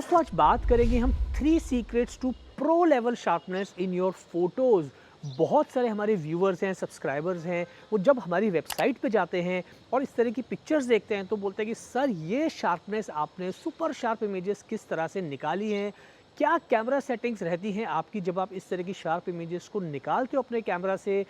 दोस्तों आज बात करेंगे हम 3 secrets to pro level sharpness in your photos. बहुत सारे हमारे व्यूअर्स हैं, सब्सक्राइबर्स हैं, वो जब हमारी वेबसाइट पे जाते हैं और इस तरह की पिक्चर्स देखते हैं तो बोलते हैं कि सर ये शार्पनेस आपने सुपर शार्प इमेजेस किस तरह से निकाली हैं, क्या कैमरा सेटिंग्स रहती हैं आपकी जब आप इस तरह की शार्प इमेजेस को निकालते हो अपने कैमरा से।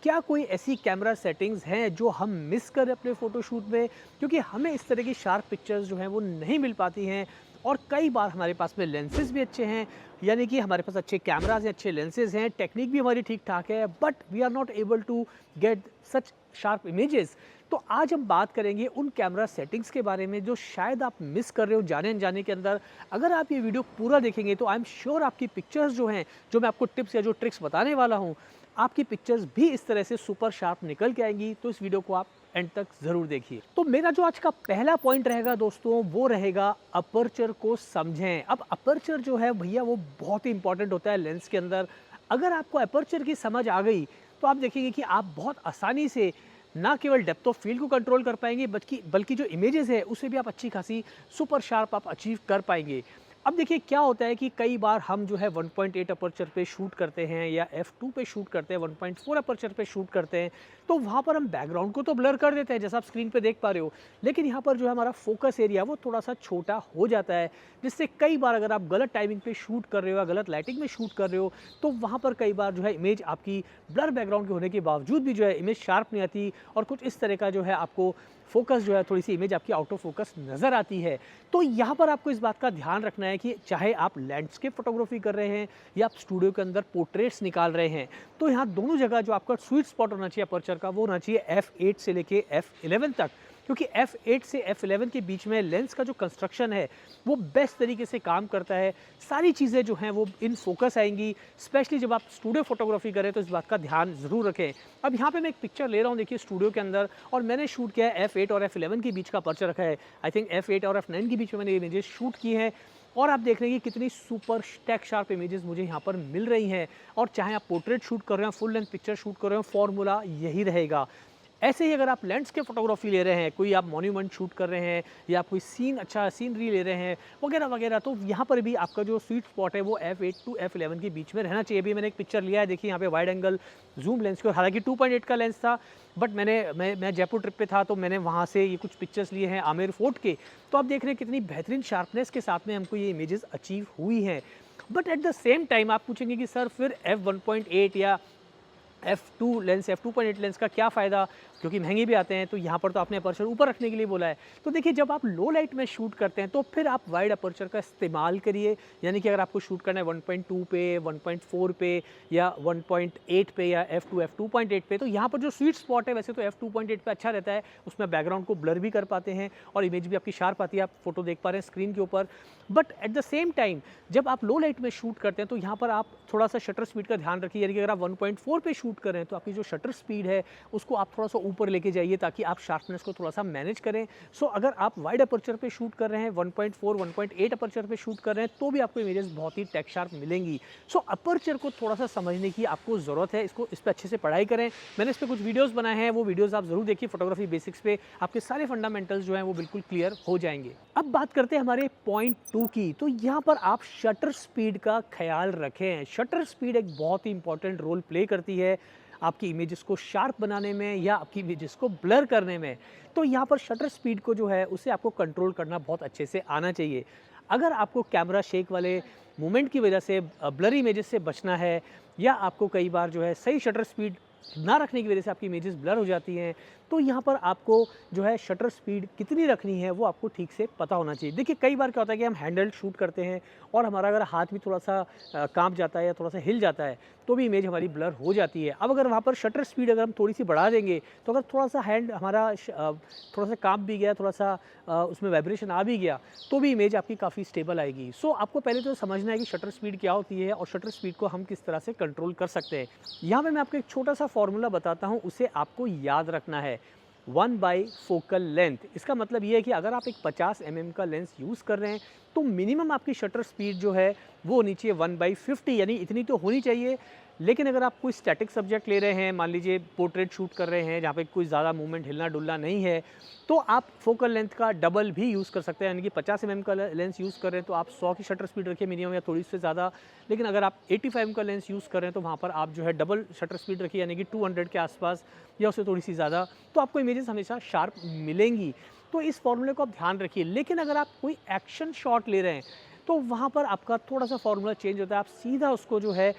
क्या कोई ऐसी कैमरा सेटिंग्स हैं जो हम मिस कर रहे हैं अपने फ़ोटोशूट में, क्योंकि हमें इस तरह की शार्प पिक्चर्स जो हैं वो नहीं मिल पाती हैं। और कई बार हमारे पास में लेंसेज भी अच्छे हैं, यानी कि हमारे पास अच्छे कैमराज हैं, अच्छे लेंसेज हैं, टेक्निक भी हमारी ठीक ठाक है, but we are not able to get such sharp images. तो आज हम बात करेंगे उन कैमरा सेटिंग्स के बारे में जो शायद आप मिस कर रहे हो जाने अनजाने के अंदर। अगर आप ये वीडियो पूरा देखेंगे तो आई एम श्योर आपकी पिक्चर्स जो हैं, जो मैं आपको टिप्स या जो ट्रिक्स बताने वाला हूँ, आपकी पिक्चर्स भी इस तरह से सुपर शार्प निकल के आएंगी। तो इस वीडियो को आप एंड तक ज़रूर देखिए। तो मेरा जो आज का पहला पॉइंट रहेगा दोस्तों, वो रहेगा अपर्चर को समझें। अब अपर्चर जो है भैया वो बहुत ही इंपॉर्टेंट होता है लेंस के अंदर। अगर आपको अपर्चर की समझ आ गई तो आप देखेंगे कि आप बहुत आसानी से ना केवल डेप्थ ऑफ फील्ड को कंट्रोल कर पाएंगे बल्कि जो इमेजेस है उसे भी आप अच्छी खासी सुपर शार्प आप अचीव कर पाएंगे। अब देखिए क्या होता है कि कई बार हम जो है 1.8 अपर्चर पे शूट करते हैं या f2 पे शूट करते हैं, 1.4 अपर्चर पे शूट करते हैं, तो वहाँ पर हम बैकग्राउंड को तो ब्लर कर देते हैं जैसा आप स्क्रीन पे देख पा रहे हो, लेकिन यहाँ पर जो है हमारा फोकस एरिया वो थोड़ा सा छोटा हो जाता है, जिससे कई बार अगर आप गलत टाइमिंग पे शूट कर रहे हो या गलत लाइटिंग में शूट कर रहे हो तो वहाँ पर कई बार जो है इमेज आपकी ब्लर बैकग्राउंड के होने के बावजूद भी जो है इमेज शार्प नहीं आती और कुछ इस तरह का जो है आपको फोकस जो है थोड़ी सी इमेज आपकी आउट ऑफ फोकस नज़र आती है। तो यहाँ पर आपको इस बात का ध्यान रखना है कि चाहे आप लैंडस्केप फोटोग्राफी कर रहे हैं या आप स्टूडियो के अंदर पोर्ट्रेट्स निकाल रहे हैं, तो यहाँ दोनों जगह जो आपका स्वीट स्पॉट होना चाहिए अपर्चर का वो होना चाहिए f8 से लेके f11 तक, क्योंकि f8 से f11 के बीच में लेंस का जो कंस्ट्रक्शन है वो बेस्ट तरीके से काम करता है। सारी चीज़ें जो हैं वो इन फोकस आएंगी, स्पेशली जब आप स्टूडियो फोटोग्राफी करें तो इस बात का ध्यान ज़रूर रखें। अब यहाँ पे मैं एक पिक्चर ले रहा हूँ देखिए स्टूडियो के अंदर, और मैंने शूट किया है f8 और f11 के बीच का अपर्चर रखा है। आई थिंक f8 और f9 के बीच में मैंने इमेजेस शूट की हैं और आप देख रहे हैं कि कितनी सुपर स्टैक शार्प इमेजेस मुझे यहाँ पर मिल रही हैं। और चाहे आप पोर्ट्रेट शूट कर रहे हो, फुल लेंथ पिक्चर शूट कर रहे हो, फॉर्मूला यही रहेगा। ऐसे ही अगर आप लैंडस्केप फोटोग्राफी ले रहे हैं, कोई आप मॉन्यूमेंट शूट कर रहे हैं या कोई अच्छा सीनरी ले रहे हैं वगैरह वगैरह, तो यहाँ पर भी आपका जो स्वीट स्पॉट है वो f8 टू f11 के बीच में रहना चाहिए। अभी मैंने एक पिक्चर लिया है, देखिए यहाँ पे वाइड एंगल जूम लेंस को, हालांकि 2.8 का लेंस था, बट मैं जयपुर ट्रिप पे था तो मैंने वहाँ से ये कुछ पिक्चर्स लिए हैं आमेर फोर्ट के। तो आप देख रहे हैं कितनी बेहतरीन शार्पनेस के साथ में हमको ये इमेजेस अचीव हुई हैं। But at the same time आप पूछेंगे कि सर फिर f1.8 या f2 लेंस, f2.8 लेंस का क्या फ़ायदा, क्योंकि महंगे भी आते हैं। तो यहाँ पर तो आपने अपर्चर ऊपर रखने के लिए बोला है। तो देखिए जब आप लो लाइट में शूट करते हैं तो फिर आप वाइड अपर्चर का इस्तेमाल करिए, यानी कि अगर आपको शूट करना है 1.2 पे, 1.4 पे या 1.8 पे या f2 f2.8 पे, तो यहाँ पर जो स्वीट स्पॉट है वैसे तो f2.8 पे अच्छा रहता है, उसमें बैकग्राउंड को ब्लर भी कर पाते हैं और इमेज भी आपकी शार्प आती है, आप फोटो देख पा रहे हैं स्क्रीन के ऊपर। But at the same time जब आप लो लाइट में शूट करते हैं तो यहाँ पर आप थोड़ा सा शटर स्पीड का ध्यान रखिए, यानी कि अगर आप 1.4 पे शूट कर रहे हैं तो आपकी जो शटर स्पीड है उसको आप थोड़ा सा ऊपर लेके जाइए ताकि आप शार्पनेस को थोड़ा सा मैनेज करें। सो अगर आप वाइड अपर्चर पे शूट कर रहे हैं, 1.4 1.8 अपर्चर पे शूट कर रहे हैं, तो भी आपको इमेजेस बहुत ही टेक शार्प मिलेंगी। सो अपर्चर को थोड़ा सा समझने की आपको ज़रूरत है, इस पर अच्छे से पढ़ाई करें। मैंने इस पर कुछ वीडियोज़ बनाए हैं, वो वीडियोज़ आप ज़रूर देखिए, फोटोग्राफी बेसिक्स पे आपके सारे फंडामेंटल्स जो हैं वो बिल्कुल क्लियर हो जाएंगे। अब बात करते हैं हमारे पॉइंट 2 की। तो यहाँ पर आप शटर स्पीड का ख्याल रखें। शटर स्पीड एक बहुत ही इंपॉर्टेंट रोल प्ले करती है आपकी इमेजेस को शार्प बनाने में या आपकी इमेजेस को ब्लर करने में। तो यहाँ पर शटर स्पीड को जो है उसे आपको कंट्रोल करना बहुत अच्छे से आना चाहिए। अगर आपको कैमरा शेक वाले मूवमेंट की वजह से ब्लर इमेजेस से बचना है, या आपको कई बार जो है सही शटर स्पीड ना रखने की वजह से आपकी इमेजेस ब्लर हो जाती हैं, तो यहाँ पर आपको जो है शटर स्पीड कितनी रखनी है वो आपको ठीक से पता होना चाहिए। देखिए कई बार क्या होता है कि हम हैंडल शूट करते हैं और हमारा अगर हाथ भी थोड़ा सा कांप जाता है या थोड़ा सा हिल जाता है तो भी इमेज हमारी ब्लर हो जाती है। अब अगर वहाँ पर शटर स्पीड अगर हम थोड़ी सी बढ़ा देंगे तो अगर थोड़ा सा हैंड हमारा थोड़ा सा कांप भी गया, थोड़ा सा उसमें वाइब्रेशन आ भी गया, तो भी इमेज आपकी काफ़ी स्टेबल आएगी। सो आपको पहले तो समझना है कि शटर स्पीड क्या होती है और शटर स्पीड को हम किस तरह से कंट्रोल कर सकते हैं। यहाँ पर मैं आपको एक छोटा सा फॉर्मूला बताता हूँ, उसे आपको याद रखना है। 1 बाई फोकल लेंथ, इसका मतलब ये है कि अगर आप एक 50 mm का लेंस यूज़ कर रहे हैं तो मिनिमम आपकी शटर स्पीड जो है वो होनी चाहिए 1/50, यानी इतनी तो होनी चाहिए लेकिन अगर आप कोई स्टैटिक सब्जेक्ट ले रहे हैं, मान लीजिए पोर्ट्रेट शूट कर रहे हैं जहाँ पे कोई ज़्यादा मूवमेंट हिलना डुलना नहीं है, तो आप फोकल लेंथ का डबल भी यूज़ कर सकते हैं, यानी कि 50 mm का लेंस यूज़ कर रहे हैं तो आप 100 की शटर स्पीड रखिए मिनिमम या थोड़ी से ज़्यादा। लेकिन अगर आप 85 mm का लेंस यूज़ कर रहे हैं तो वहाँ पर आप जो है डबल शटर स्पीड रखिए, यानी कि 200 के आसपास या उससे थोड़ी सी ज़्यादा, तो आपको इमेजेस हमेशा शार्प मिलेंगी। तो इस फॉर्मूले को आप ध्यान रखिए। लेकिन अगर आप कोई एक्शन शॉट ले रहे हैं तो वहाँ पर आपका थोड़ा सा फॉर्मूला चेंज होता है। आप सीधा उसको जो है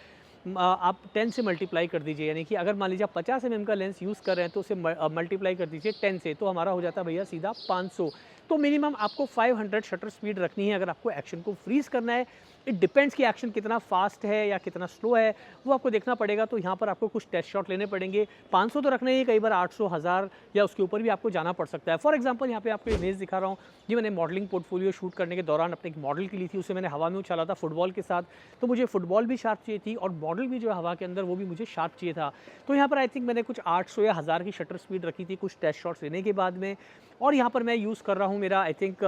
आप 10 से मल्टीप्लाई कर दीजिए, यानी कि अगर मान लीजिए आप 50 mm का लेंस यूज़ कर रहे हैं तो उसे मल्टीप्लाई कर दीजिए 10 से, तो हमारा हो जाता है भैया सीधा 500। तो मिनिमम आपको 500 शटर स्पीड रखनी है अगर आपको एक्शन को फ्रीज करना है। इट डिपेंड्स कि एक्शन कितना फास्ट है या कितना स्लो है, वो आपको देखना पड़ेगा। तो यहाँ पर आपको कुछ टेस्ट शॉट लेने पड़ेंगे। 500 तो रखना ही, कई बार 800, 1000 या उसके ऊपर भी आपको जाना पड़ सकता है। फॉर एग्जांपल यहाँ पे आपको इमेज दिखा रहा हूँ, ये मैंने मॉडलिंग पोर्टफोलियो शूट करने के दौरान अपने एक मॉडल की ली थी, उसे मैंने हवा में उछाला था फुटबॉल के साथ। तो मुझे फुटबॉल भी शार्प चाहिए थी और मॉडल भी जो है हवा के अंदर वो भी मुझे शार्प चाहिए था। तो यहाँ पर आई थिंक मैंने कुछ 800 या 1000 की शटर स्पीड रखी थी कुछ टेस्ट शॉट्स लेने के बाद में। और यहाँ पर मैं यूज़ कर रहा हूँ मेरा आई थिंक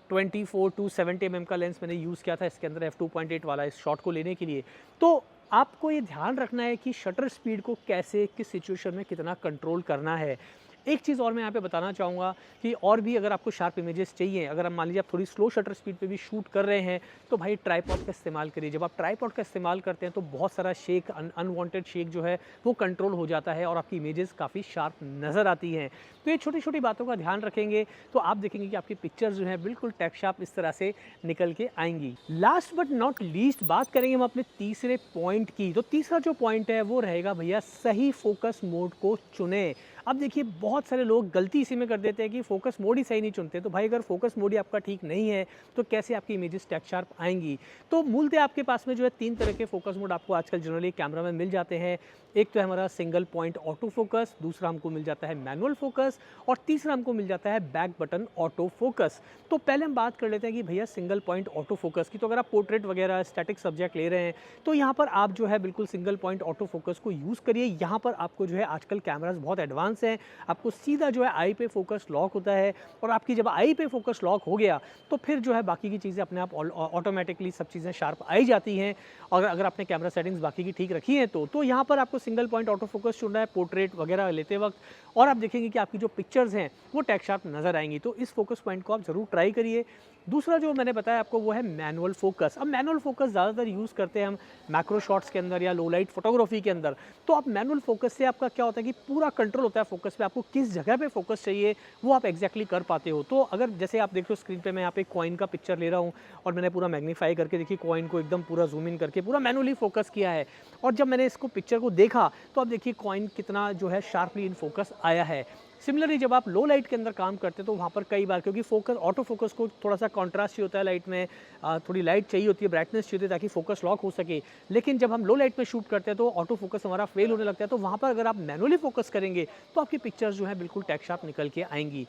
24 to 70 mm का लेंस मैंने यूज़ किया था इसके अंदर f2.8 वाला इस शॉट को लेने के लिए। तो आपको ये ध्यान रखना है कि शटर स्पीड को कैसे किस सिचुएशन में कितना कंट्रोल करना है। एक चीज़ और मैं यहाँ पे बताना चाहूँगा कि और भी अगर आपको शार्प इमेजेस चाहिए, अगर आप मान लीजिए आप थोड़ी स्लो शटर स्पीड पे भी शूट कर रहे हैं तो भाई ट्राइपॉड का इस्तेमाल करिए। जब आप ट्राइपॉड का इस्तेमाल करते हैं तो बहुत सारा शेक अनवांटेड शेक जो है वो कंट्रोल हो जाता है और आपकी इमेजेस काफ़ी शार्प नज़र आती हैं। तो ये छोटी छोटी बातों का ध्यान रखेंगे तो आप देखेंगे कि आपकी पिक्चर्स जो है बिल्कुल टैप शार्प इस तरह से निकल के आएंगी। लास्ट बट नॉट लीस्ट बात करेंगे हम अपने तीसरे पॉइंट की। तो तीसरा जो पॉइंट है वो रहेगा भैया सही फोकस मोड को चुने। अब देखिए बहुत सारे लोग गलती इसी में कर देते हैं कि फोकस मोड ही सही नहीं चुनते। तो भाई अगर फोकस मोड ही आपका ठीक नहीं है तो कैसे आपकी इमेजेस टैप शार्प आएंगी। तो मूलतः आपके पास में जो है 3 तरह के फोकस मोड आपको आजकल जनरली कैमरा में मिल जाते हैं। एक तो है हमारा सिंगल पॉइंट ऑटो फोकस, दूसरा हमको मिल जाता है मैनुअल फोकस और तीसरा हमको मिल जाता है बैक बटन ऑटो फोकस। तो पहले हम बात कर लेते हैं कि भैया सिंगल पॉइंट ऑटो फोकस की। तो अगर आप पोर्ट्रेट वगैरह स्टैटिक सब्जेक्ट ले रहे हैं तो यहाँ पर आप जो है बिल्कुल सिंगल पॉइंट ऑटो फोकस को यूज़ करिए। यहाँ पर आपको जो है आजकल कैमराज बहुत एडवांस हैं, आपको सीधा जो है आई पे फोकस लॉक होता है और आपकी जब आई पे फोकस लॉक हो गया तो फिर जो है बाकी की चीज़ें अपने आप ऑटोमेटिकली सब चीज़ें शार्प आई जाती हैं। और अगर आपने कैमरा सेटिंग्स बाकी की ठीक रखी हैं तो यहाँ पर आपको सिंगल पॉइंट ऑटो फोकस चुनना है पोर्ट्रेट वगैरह लेते वक्त, और आप देखेंगे कि आपकी जो पिक्चर्स हैं वो टैप शार्प नज़र आएंगी। तो इस फोकस पॉइंट को आप ज़रूर ट्राई करिए। दूसरा जो मैंने बताया आपको वो है मैनुअल फोकस। अब मैनुअल फोकस ज़्यादातर यूज़ करते हैं हम मैक्रो शॉट्स के अंदर या लो लाइट फोटोग्राफी के अंदर। तो आप मैनुअल फोकस से आपका क्या होता है कि पूरा कंट्रोल होता है फोकस पे, आपको किस जगह पे फोकस चाहिए वो आप एग्जैक्टली कर पाते हो। तो अगर जैसे आप देख रहे हो स्क्रीन पे मैं यहाँ पे कॉइन का पिक्चर ले रहा हूँ और मैंने पूरा मैग्नीफाई करके देखिए कॉइन को एकदम पूरा जूम इन करके पूरा मैनुअली फोकस किया है, और जब मैंने इसको पिक्चर को देखा तो आप देखिए कॉइन कितना जो है शार्पली इन फोकस आया है। सिमिलरली जब आप लो लाइट के अंदर काम करते हैं तो वहाँ पर कई बार क्योंकि फोकस ऑटो फोकस को थोड़ा सा कॉन्ट्रास्ट ही होता है लाइट में, थोड़ी लाइट चाहिए होती है, ब्राइटनेस चाहिए होती है ताकि फोकस लॉक हो सके। लेकिन जब हम लो लाइट में शूट करते हैं तो ऑटो फोकस हमारा फेल होने लगता है। तो वहाँ पर अगर आप मैनुअली फोकस करेंगे तो आपकी पिक्चर्स जो है बिल्कुल टैप शार्प निकल के आएंगी।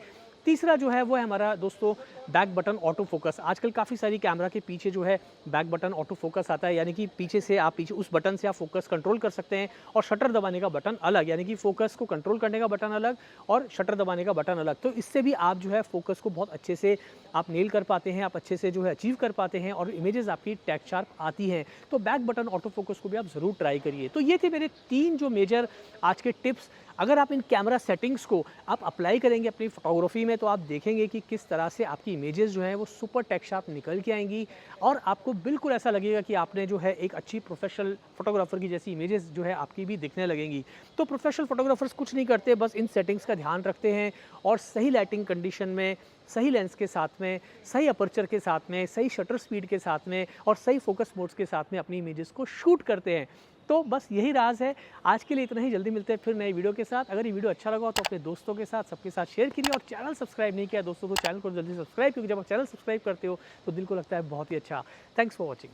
तीसरा जो है वो है हमारा दोस्तों बैक बटन ऑटो फोकस। आजकल काफ़ी सारी कैमरा के पीछे जो है बैक बटन ऑटो फोकस आता है, यानी कि पीछे से आप उस बटन से आप फोकस कंट्रोल कर सकते हैं और शटर दबाने का बटन अलग, यानी कि फोकस को कंट्रोल करने का बटन अलग और शटर दबाने का बटन अलग। तो इससे भी आप जो है फोकस को बहुत अच्छे से आप नेल कर पाते हैं, आप अच्छे से जो है अचीव कर पाते हैं और इमेजेस आपकी टैप शार्प आती हैं। तो बैक बटन ऑटो फोकस को भी आप ज़रूर ट्राई करिए। तो ये थे मेरे 3 जो मेजर आज के टिप्स। अगर आप इन कैमरा सेटिंग्स को आप अप्लाई करेंगे अपनी फोटोग्राफी में तो आप देखेंगे कि किस तरह से आपकी इमेजेस जो हैं वो सुपर टैप शार्प निकल के आएंगी और आपको बिल्कुल ऐसा लगेगा कि आपने जो है एक अच्छी प्रोफेशनल फोटोग्राफर की जैसी इमेजेस जो है आपकी भी दिखने लगेंगी। तो प्रोफेशनल फोटोग्राफर्स कुछ नहीं करते, बस इन सेटिंग्स का ध्यान रखते हैं और सही लाइटिंग कंडीशन में, सही लेंस के साथ में, सही अपर्चर के साथ में, सही शटर स्पीड के साथ में और सही फोकस मोड्स के साथ में अपनी इमेजेस को शूट करते हैं। तो बस यही राज है। आज के लिए इतना ही, जल्दी मिलते हैं फिर नए वीडियो के साथ। अगर ये वीडियो अच्छा लगा तो अपने दोस्तों के साथ सबके साथ शेयर कीजिए और चैनल सब्सक्राइब नहीं किया दोस्तों तो चैनल को जल्दी सब्सक्राइब, क्योंकि जब आप चैनल सब्सक्राइब करते हो तो दिल को लगता है बहुत ही अच्छा। Thanks for watching.